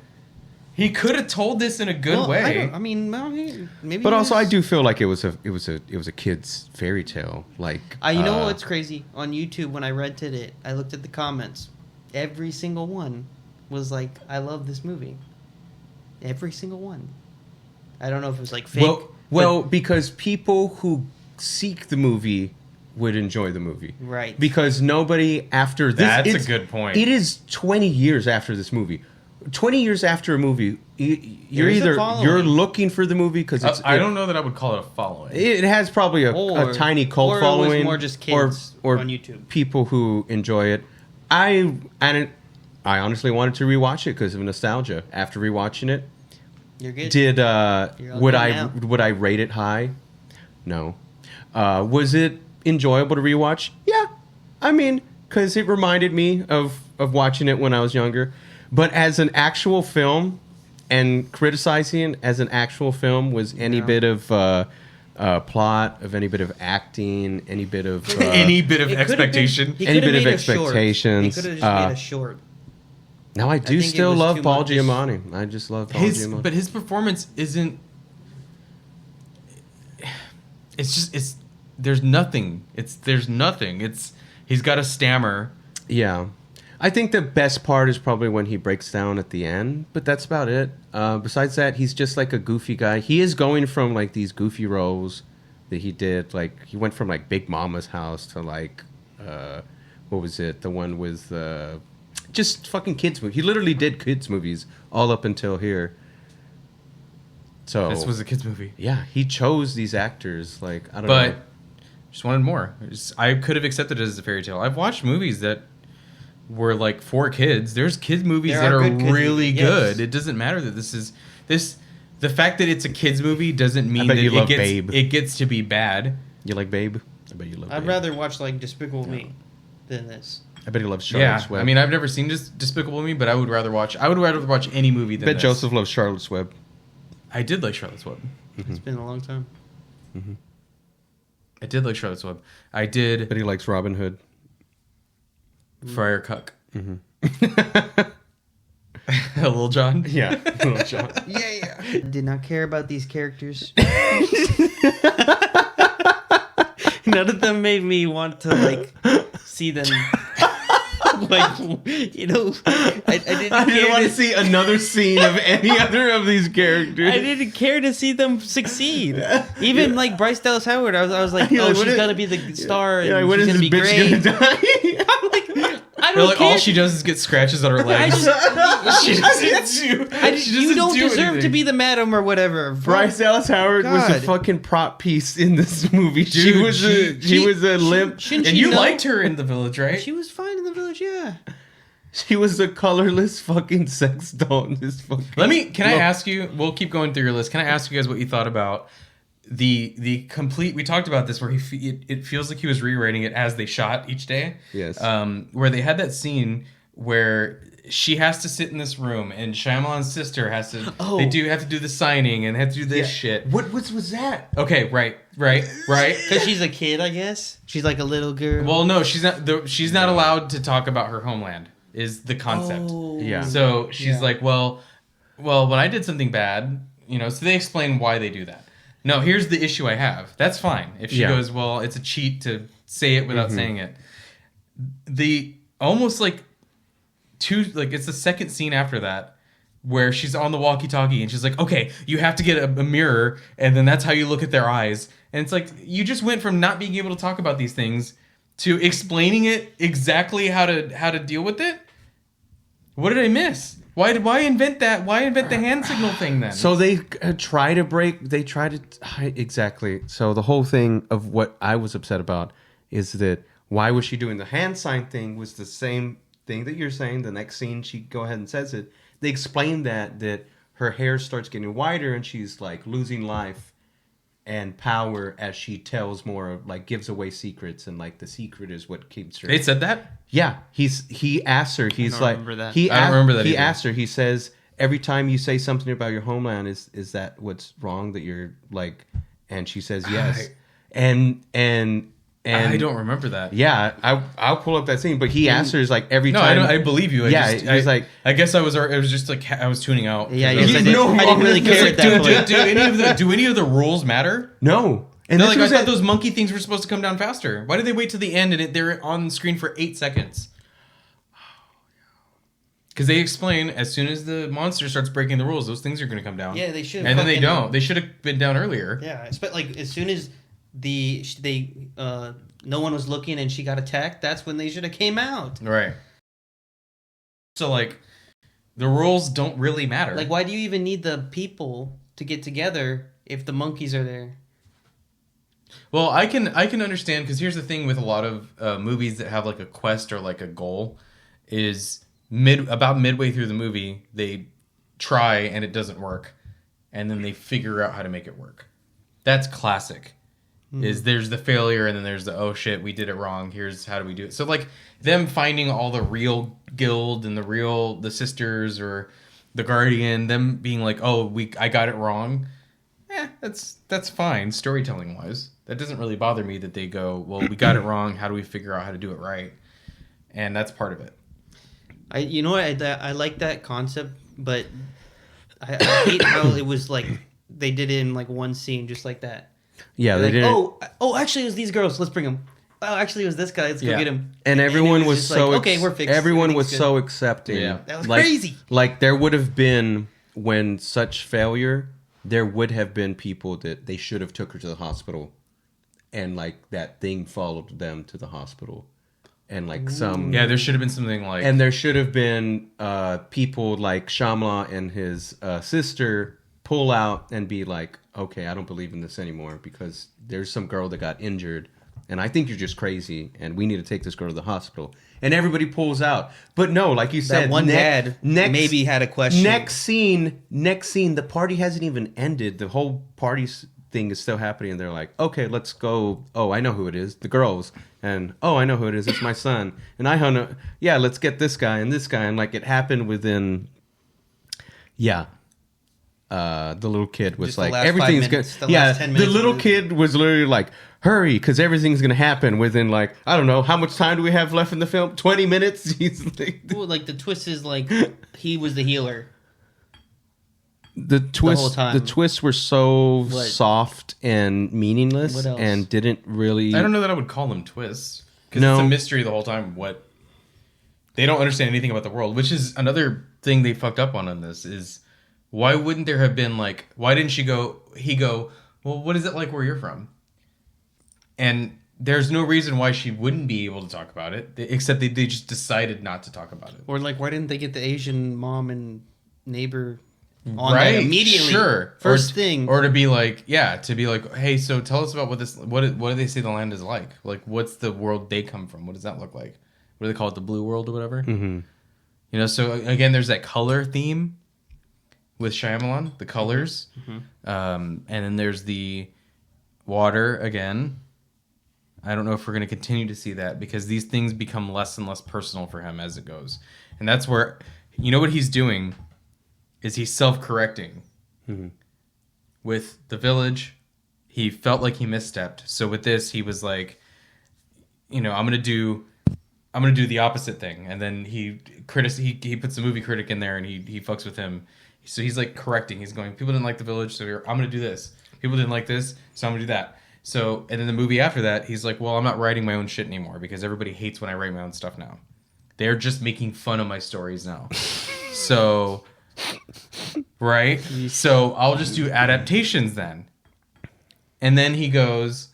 He could have told this in a good Well, way. I mean, well, maybe. But it also, is. I do feel like it was a kid's fairy tale. Like, You know what's crazy? On YouTube, when I rented it, I looked at the comments. Every single one was like, "I love this movie." Every single one. I don't know if it was like fake. Well, because people who seek the movie would enjoy the movie, Right. Because nobody after this. That's a it's- good point. It is 20 years after this movie. 20 years after a movie, you're There is a either following. you're looking for the movie because it's. I don't know that I would call it a following. It has probably Or- a tiny cult or it was following, more just kids or on YouTube. people who enjoy it. I honestly wanted to rewatch it because of nostalgia. After rewatching it, You're good. did You're all would good I now. would I rate it high? No. Was it enjoyable to rewatch? Yeah. I mean, because it reminded me of watching it when I was younger. But as an actual film, and criticizing it as an actual film was any bit of plot, of any bit of acting, any bit of Any bit of It could've been- expectation. he Any could've bit of made a short. expectations, He could have just made a short. Now I do think it still was love too Paul much. Giamatti. I just love Paul Giamatti. But his performance isn't. It's just there's nothing. There's nothing. He's got a stammer. Yeah. I think the best part is probably when he breaks down at the end, but that's about it. Besides that, he's just like a goofy guy. He is going from like these goofy roles that he did. Like he went from like Big Mama's House to like, what was it? The one with just fucking kids movies. He literally did kids movies all up until here. So This was a kids movie. yeah, he chose these actors. Like I don't But know. just wanted more. I could have accepted it as a fairy tale. I've watched movies that were like for kids. There's kids movies There that are are good kids really movies, good. yes. It doesn't matter that this is this. The fact that it's a kids movie doesn't mean bet that you love it gets Babe. it gets to be bad. You like Babe? I bet you love I'd Babe. rather watch like Despicable Me than this. I bet he loves Charlotte's Yeah, Web. I mean, I've never seen Despicable Me, but I would rather watch any movie than bet this. Joseph loves Charlotte's Web. I did like Charlotte's Web. It's been a long time. I did like Charlotte's Web. I did Bet he likes Robin Hood. Friar Cuck. Little John. Yeah, Little John. I did not care about these characters. None of them made me want to like see them. Like you know, I didn't. I didn't care want to see another scene of any other of these characters. I didn't care to see them succeed. Even like Bryce Dallas Howard, I was like, Yeah, oh, like, she's when gonna be the star, and Yeah, when she's is gonna this be bitch great. gonna die? I'm like, I They're don't like, care. all she does is get scratches on her I legs. just, she doesn't do. She you doesn't don't do deserve anything. to be the madam or whatever. Bryce Dallas Howard was a God. fucking prop piece in this movie. she Dude, was she a limp. Shouldn't And she you know? liked her in The Village, right? She was fine in the village, yeah. She was a colorless fucking sex doll in this fucking. Can I ask you? We'll keep going through your list. Can I ask you guys what you thought about the complete? We talked about this where it feels like he was rewriting it as they shot each day. Yes. Where they had that scene where she has to sit in this room and Shyamalan's sister has to. Oh. They have to do the signing and have to do this shit. What was that? Okay, right. Because she's a kid, I guess. She's like a little girl. Well, no, she's not. She's not allowed to talk about her homeland. Is the concept. Yeah. So she's Yeah. like, well, when I did something bad, so they explain why they do that. No, here's the issue I have. That's fine. If she Yeah. goes, well, it's a cheat to say it without saying it. The almost like it's the second scene after that where she's on the walkie-talkie and she's like, okay, you have to get a mirror and then that's how you look at their eyes. And it's like, you just went from not being able to talk about these things to explaining it exactly how to deal with it. What did I miss? Why invent that? Why invent the hand signal thing then? So they try to exactly. So the whole thing of what I was upset about is that why was she doing the hand sign thing was the same thing that you're saying. The next scene she go ahead and says it. They explained that her hair starts getting whiter and she's like losing life and power as she tells more, like gives away secrets, and like the secret is what keeps her. They said that? Yeah, he asks her. He's don't like, remember that. He I don't remember that He either. asks her. He says, every time you say something about your homeland, is that what's wrong? That you're like, and she says yes, and I don't remember that. yeah, I'll pull up that scene. But he asks her is like every No, time. I believe you. He's like, I guess it was just like I was tuning out. Yeah, I was yes, like, I didn't really it's care like, at that point. do any of the rules matter? no, and They're this like, I was thought at- those monkey things were supposed to come down faster. Why did they wait to the end and they're on screen for 8 seconds? Because they explain as soon as the monster starts breaking the rules, those things are going to come down. Yeah, they should. And then they fucking- don't. They should have been down earlier. Yeah, like as soon as no one was looking and she got attacked, that's when they should have came out. Right. So like, the rules don't really matter. Like, why do you even need the people to get together if the monkeys are there? Well, I can understand, because here's the thing with a lot of movies that have like a quest or like a goal, is about midway through the movie they try and it doesn't work, and then they figure out how to make it work. That's classic. Is there's the failure and then there's the, oh shit, we did it wrong, here's how do we do it. So like them finding all the real guild and the sisters or the guardian, them being like, oh, I got it wrong. That's fine storytelling wise. That doesn't really bother me that they go, well, we got it wrong, how do we figure out how to do it right? And that's part of it. You know what? I like that concept, but I hate how it was like they did it in like one scene, just like that. yeah, they Like, didn't. actually, it was these girls. Let's bring them. Oh, actually, it was this guy. Let's go Yeah. get him. And it everyone was just so like, okay, we're fixed. everyone was Everything's so good. accepting. Yeah. That was like, crazy. Like there would have been, when such failure, there would have been people that they should have took her to the hospital, and like that thing followed them to the hospital, and like some Yeah, there should have been something like, and there should have been people like Shyamalan and his sister pull out and be like, okay, I don't believe in this anymore because there's some girl that got injured and I think you're just crazy and we need to take this girl to the hospital. And everybody pulls out. But no, like you said, That one dad maybe had a question. Next scene, the party hasn't even ended. The whole party thing is still happening and they're like, okay, let's go. Oh, I know who it is. The girls. And, oh, I know who it is. It's my son. And I know, yeah, let's get this guy and this guy. And like it happened within, yeah. The little kid was Just the like, last 5 everything's minutes, good. the Yeah, last 10 the minutes little of the- kid was literally like, hurry, because everything's going to happen within like, I don't know, how much time do we have left in the film? 20 minutes? He's like, Well, like the twist is like he was the healer. the twist, whole time. the twists were so What? soft and meaningless What else? and didn't really. I don't know that I would call them twists, because No. it's a mystery the whole time. What they don't understand anything about the world, which is another thing they fucked up on this. Is why wouldn't there have been like, why didn't he go, well, what is it like where you're from? And there's no reason why she wouldn't be able to talk about it, except they just decided not to talk about it. Or like, why didn't they get the Asian mom and neighbor on that immediately? Sure. First thing. Or to be like, hey, so tell us about what do they say the land is like? Like, what's the world they come from? What does that look like? What do they call it? The blue world or whatever? Mm-hmm. You know, so again, there's that color theme with Shyamalan, the colors. Mm-hmm. And then there's the water again. I don't know if we're going to continue to see that, because these things become less and less personal for him as it goes. And that's where, you know what he's doing is he's self-correcting. Mm-hmm. With the village, he felt like he misstepped. So with this, he was like, you know, I'm gonna do the opposite thing. And then he puts the movie critic in there and he fucks with him. So he's like correcting. He's going, people didn't like the village, so I'm gonna do this. People didn't like this, so I'm gonna do that. So, and then the movie after that, he's like, well, I'm not writing my own shit anymore because everybody hates when I write my own stuff now. They're just making fun of my stories now. So, right? So I'll just do adaptations then. And then he goes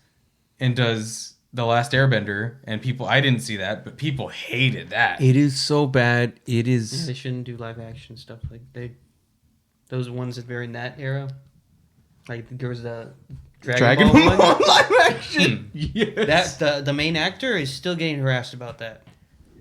and does The Last Airbender, and I didn't see that, but people hated that. It is so bad. It Yeah, is. they shouldn't do live action stuff like those ones that were in that era. Like there was the Dragon Ball one. live action. Yes. That the main actor is still getting harassed about that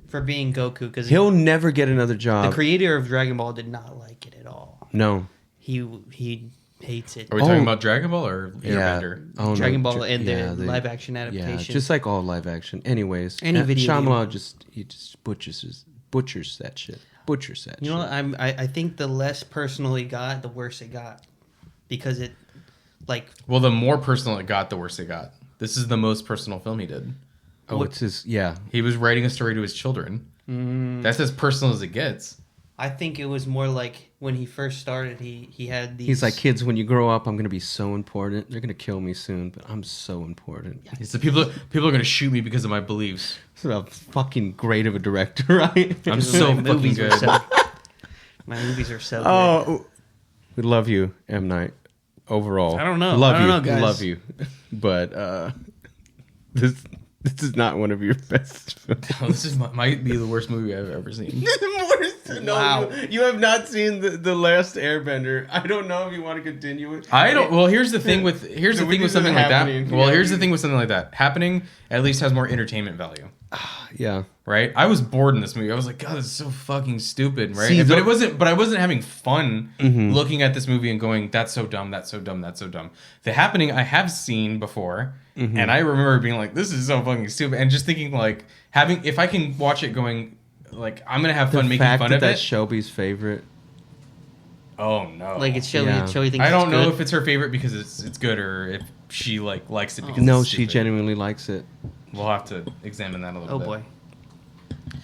for being Goku because He'll never get another job. the creator of Dragon Ball did not like it at all. No. he hates it. Are we talking about Dragon Ball or Airbender? Oh, Dragon no. Ball and Yeah, the live action adaptation. Yeah, just like all live action. Anyways, Any video Shyamalan game. he just butchers that shit. You know what? I think the less personal it got, the worse it got, because it like Well, the more personal it got, the worse it got. This is the most personal film he did. Oh, it's his. Yeah, He was writing a story to his children. That's as personal as it gets. I think it was more like when he first started. He had these. he's like, kids, when you grow up, I'm gonna be so important. They're gonna kill me soon, but I'm so important. He said, people are going to shoot me because of my beliefs. This is a fucking great of a director, right? I'm so My fucking movies were good. my movies are so good. Oh, we love you, M. Night. Overall, I don't know. Love I don't you, know, guys. love you, but this is not one of your best films. This is might be the worst movie I've ever seen. No, Wow. you have not seen the last Airbender. I don't know if you want to continue it. I don't. Well, here's the thing with The something witches like are that. happening. Well, Yeah. here's the thing with something like that. Happening at least has more entertainment value, Yeah, right? I was bored in this movie. I was like, God, this is so fucking stupid, right? See, but the- it wasn't. But I wasn't having fun Mm-hmm. looking at this movie and going, "That's so dumb. That's so dumb. That's so dumb." The Happening I have seen before, Mm-hmm. and I remember being like, "This is so fucking stupid," and just thinking like if I can watch it going. Like, I'm gonna have fun the making fact fun that of that's it. Shelby's favorite. Oh no! Like it's Shelby. Yeah. Shelby thinks I don't it's know good. if it's her favorite because it's good or if she likes it because No, it's she stupid. genuinely likes it. We'll have to examine that a little Oh bit. boy.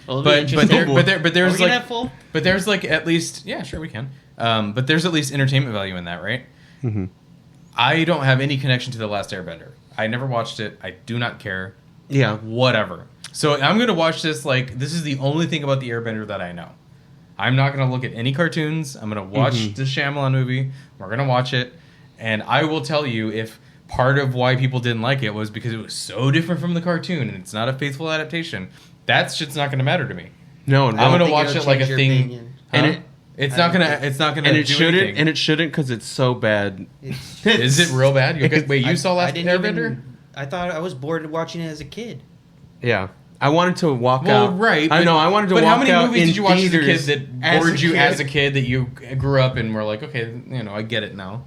Well, But Are there's we gonna like have full? but there's like at least yeah sure we can but there's at least entertainment value in that, right? Mm-hmm. I don't have any connection to The Last Airbender. I never watched it. I do not care. Yeah, Whatever. So I'm gonna watch this like this is the only thing about the Airbender that I know. I'm not gonna look at any cartoons. I'm gonna watch Mm-hmm. the Shyamalan movie. We're gonna watch it, and I will tell you if part of why people didn't like it was because it was so different from the cartoon and it's not a faithful adaptation. That shit's not gonna matter to me. no, I'm gonna think watch it'll it like a change your thing, opinion. And huh? it- it's I not don't gonna think- it's not gonna and it do shouldn't, anything. and it shouldn't because it's so bad. It's, Is it real bad? Wait, you saw I Last didn't Airbender? even. I thought I was bored watching it as a kid. Yeah, I wanted to walk Well, out. right. I know. I wanted to walk out. But how many movies in did you watch as a kid theaters that bored you as a kid that you grew up and were like, okay, I get it now?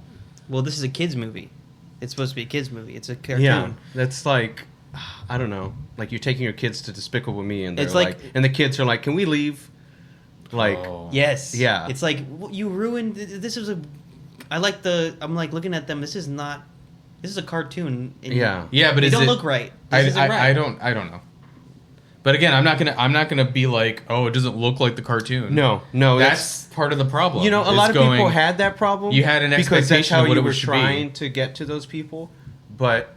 Well, this is a kids movie. It's supposed to be a kids movie. It's a cartoon. Yeah, that's like, I don't know. Like you're taking your kids to Despicable Me, and they're It's like, like- and the kids are like, "Can we leave?" Like, Oh. Yes. Yeah. It's like you ruined. This is a. I'm like looking at them. This is not. This is a cartoon. and Yeah. Yeah, but they is don't it- look right. This isn't right. I don't know. But again, I'm not gonna be like, oh, it doesn't look like the cartoon. no, that's part of the problem. you know, a is lot of going- people had that problem. You had an because that's expectation how of what you it were should be. trying to get to those people, but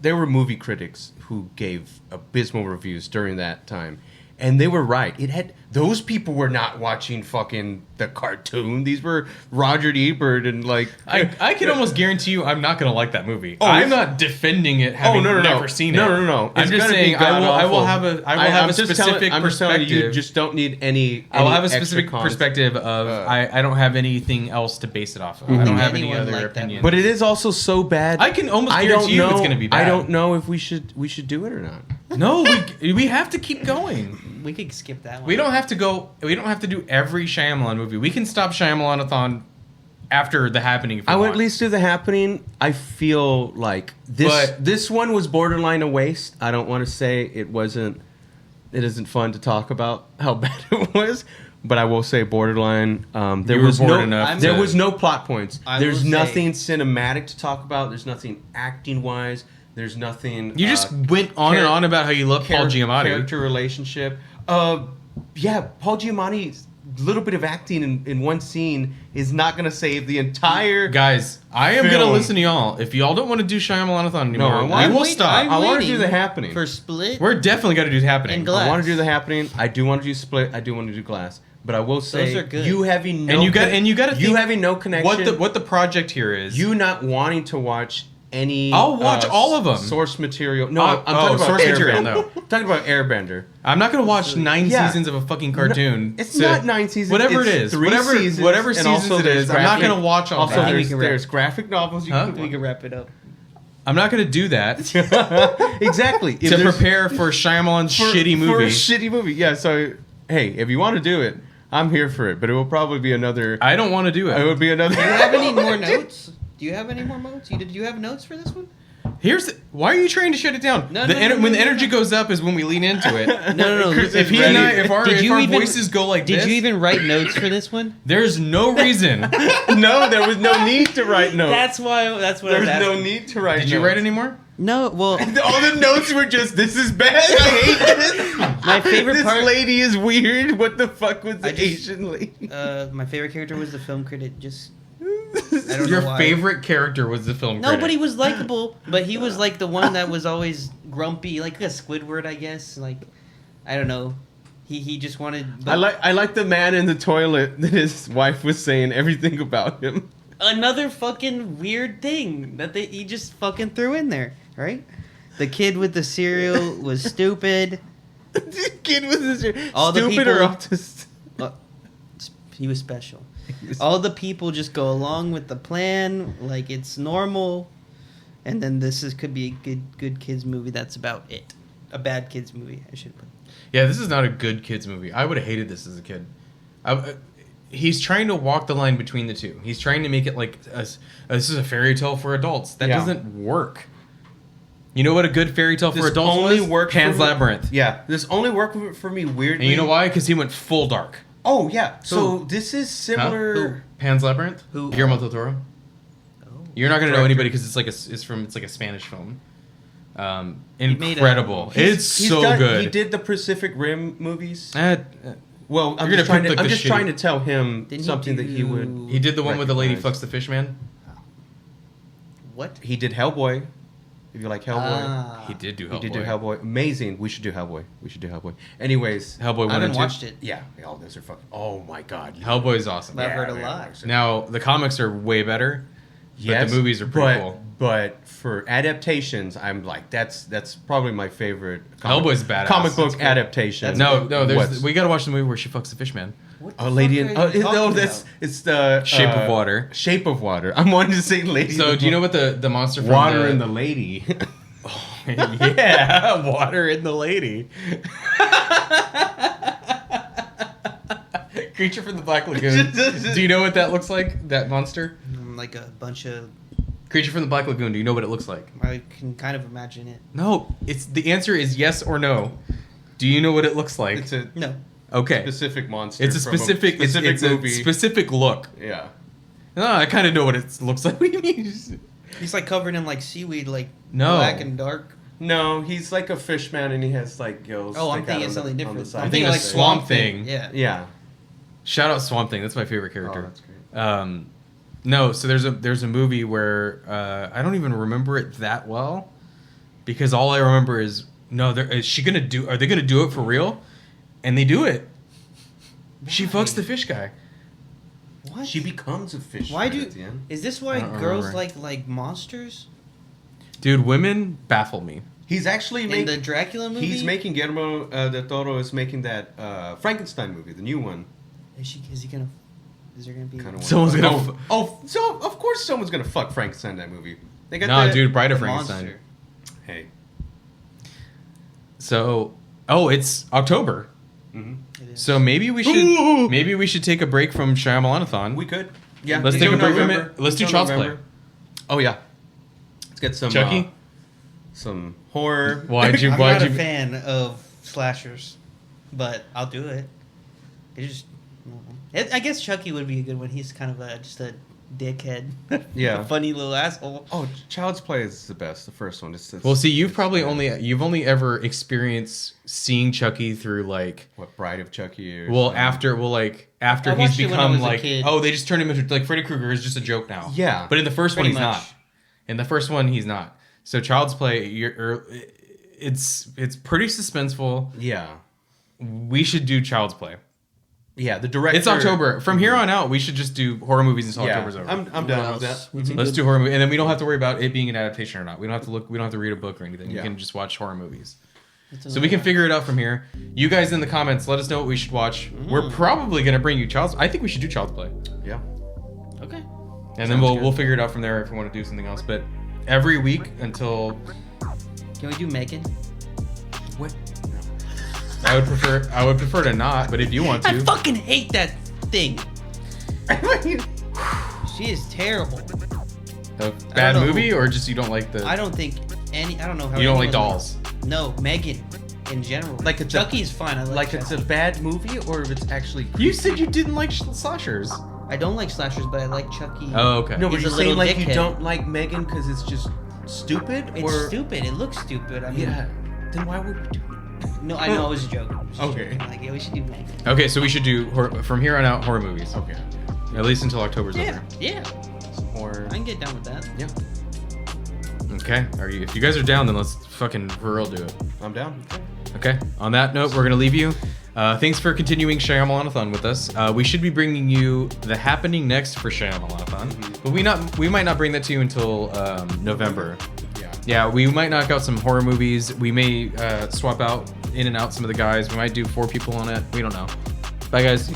there were movie critics who gave abysmal reviews during that time. And they were right. It had those people were not watching fucking the cartoon. These were Roger Ebert and like I can almost guarantee you, I'm not gonna like that movie. Oh, I'm it's- not defending it, having never seen it. No. I'm It's just gonna be saying I will god-awful. have a I'm just specific I'm just telling perspective. you, you just don't need any. I will have a extra specific cons. perspective of I don't have anything else to base it off of. I don't have any Anyone other like that. opinion. But it is also so bad. I can almost I guarantee don't you it's know- gonna be bad. I don't know if we should do it or not. No, we have to keep going. We could skip that one. We don't have to go. We don't have to do every Shyamalan movie. We can stop Shyamalan-athon after The Happening. If we I would want. at least do The Happening. I feel like this one was borderline a waste. I don't want to say it wasn't. It isn't fun to talk about how bad it was, but I will say borderline. There You were was bored no. enough There to- was no plot points. I There's will say- nothing cinematic to talk about. There's nothing acting wise. There's nothing. You just went on and on about how you love Paul Giamatti. Character relationship. Yeah, Paul Giamatti's little bit of acting in one scene is not going to save the entire. Guys, I am Film. gonna listen to y'all. If y'all don't want to do Shyamalan-athon anymore, I we want- will Wait, stop. I'm I want to do waiting The Happening. for Split. We're definitely got to do Happening. And Glass. I want to do The Happening. I do want to do Split. I do want to do Glass. But I will say, Those are good. you having no and you got to you having no connection. What the project here is. You not wanting to watch any. I'll watch all of them. Source material. No, Oh, I'm talking about source Airbender. material, no. I'm talking about Airbender. I'm not gonna watch 9 Yeah. seasons of a fucking cartoon. It's to- not 9 seasons. Whatever it's it is, 3 whatever seasons, whatever and seasons also it there's is, I'm not graphic- gonna watch all Also, that. there's graphic novels you Huh? can We can wrap it up. I'm not gonna do that exactly to prepare for Shyamalan's shitty for a movie. shitty movie. Yeah. So hey, if you want to do it, I'm here for it, but it will probably be another. I don't want to do It it. would be another. Do you have any more notes? Do you have any more notes? Did you have notes for this one? Why are you trying to shut it down? No, When the energy goes up is when we lean into it. No. If he and I, if our voices go like this, Did you even write notes for this one? there's no reason. No, there was no need to write notes. That's what I There was was no asking. need to write. Did you write any more? No, well, All the notes were just, "This is bad. I hate this. my favorite This part. lady is weird. What the fuck was the I just- Asian lady?" My favorite character was the film critic. Just I don't Your know why. favorite character was the film critic. Nobody was likable, but he was like the one that was always grumpy, like a Squidward, I guess. Like, I don't know. He just wanted. I like the man in the toilet that his wife was saying everything about him. Another fucking weird thing that he just fucking threw in there, right? The kid with the cereal was stupid. The kid was All the stupid or people- autistic. He was special. All the people just go along with the plan like it's normal, and then could be a good kids movie. That's about it. A bad kids movie, I should put. Yeah, this is not a good kids movie. I would have hated this as a kid. He's trying to walk the line between the two. He's trying to make it like this is a fairy tale for adults. That Yeah. doesn't work. You know what a good fairy tale for This adults only was? worked Pan's for me- Labyrinth. Yeah, this only worked for me weirdly. And you know why? Because he went full dark. Oh yeah. So Who? this is Huh? similar. Who? Pan's Labyrinth. Who? Guillermo del Toro. Oh. You're not gonna know Director. anybody because it's like a Spanish film. made a- Incredible. It's He's so done- good. He did the Pacific Rim movies. Uh, Well, I'm You're just, gonna trying pick, to, like, I'm the just shitty- trying to tell him Didn't he something that he do- would. he did the one where the lady recognize. fucks the fish man. What? He did Hellboy. If you like Hellboy, Ah. He did do Hellboy. he did do Hellboy. Amazing. We should do Hellboy. Anyways, Hellboy I 1 and haven't 2. watched it. yeah, all those are fucking. Oh my god. Hellboy's awesome. I've heard a man. lot. Now the comics are way better. Yes, but the movies are pretty but, cool. But for adaptations, I'm like that's probably my favorite. Hellboy's badass. Comic That's book cool. adaptation. No, there's What's- we gotta watch the movie where she fucks the fish man. What Oh, Lady in fuck are you no, talking that's about? it's the Shape of Water. Shape of Water. I'm wanting to say Lady. So in do you know what the monster from Water and the Lady? yeah, Water and the Lady. Creature from the Black Lagoon. Do you know what that looks like? That monster? Like a bunch of. Creature from the Black Lagoon. Do you know what it looks like? I can kind of imagine it. No. It's the answer is yes or no. Do you know what it looks like? It's a No. Okay. specific monster. It's a from specific it's movie. a specific look. Yeah. No, I kind of know what it looks like. What do you mean? He's like covered in like seaweed, like No. black and dark. No, he's like a fish man and he has like gills. Oh, I'm stick out thinking on something the- on different. the side. I'm thinking like Swamp Thing. Yeah. Yeah. Shout out Swamp Thing. That's my favorite character. Oh, that's great. No, so there's a movie where I don't even remember it that well because all I remember is are they gonna do it for real? And they do it. She fucks the fish guy. What? She becomes a fish Why man do? at the end. Is this why I don't girls remember. like monsters? Dude, women baffle me. He's actually In making the Dracula movie, He's making Guillermo del Toro is making that Frankenstein movie, the new one. Is there gonna be? Kinda Someone's wanna gonna fuck- so of course someone's gonna fuck Frankenstein in that movie. They got No, the- dude, Bride of the Frankenstein. monster? Hey. So, it's October. It is. So maybe we should take a break from Shyamalan-athon. We could. Yeah. Let's take a break from it. Let's do Until Child's Play. November. Oh yeah. Let's get some Chucky? some horror. Why'd you? I'm Why'd not you? a fan of slashers, but I'll do it. I guess Chucky would be a good one. He's kind of just a dickhead. Yeah. A funny little asshole. Oh, Child's Play is the best. The first one. It's Well, see, you've only ever experienced seeing Chucky through like. what Bride of Chucky or Well, something. after I he's watched it when I become was a like, kid. oh, they just turned him into like Freddy Krueger is just a joke now. Yeah. But in the first one, Pretty he's much. not. In the first one, he's not. So Child's Play, it's pretty suspenseful. Yeah. We should do Child's Play. Yeah, the director. It's October. From here on out, we should just do horror movies until Yeah, October's over. I'm down with that. Let's do horror movies, and then we don't have to worry about it being an adaptation or not. We don't have to read a book or anything. Yeah. We can just watch horror movies. That's So we can figure it out from here. You guys in the comments, let us know what we should watch. We're probably gonna bring you Child's. I think we should do Child's Play, Yeah. Okay. and then we'll figure it out from there if we want to do something else. But every week until Can we do Megan? What? I would prefer to not, but if you want I to. fucking hate that thing. She is terrible. A bad know movie, who- or just you don't like the? I don't think any. I don't know how. You don't like anyone- dolls. No, Megan. In general, Like it's a- Chucky's fine. I like It's Chucky. a bad movie, or if it's actually. You said you didn't like slashers. I don't like slashers, but I like Chucky. Oh, okay. No, but He's you're a saying little like you dickhead. don't like Megan because it's just stupid, It's or stupid. It looks stupid. I mean, yeah. Then why would we do it? no, I know it was a joke. I was just Okay. joking. Like, yeah, we should do Megan. Okay, so we should do from here on out horror movies. Okay. At least until October's Yeah, over. yeah. Or I can get down with that. yeah, Okay. If you guys are down, then let's fucking for real do it. I'm down. Okay. On that note, we're gonna leave you. Thanks for continuing Shyamalan-athon with us. We should be bringing you the happening next for Shyamalan-athon, but we might not bring that to you until November. Yeah. Yeah, we might knock out some horror movies. We may swap out in and out some of the guys. We might do 4 people on it. We don't know. Bye, guys.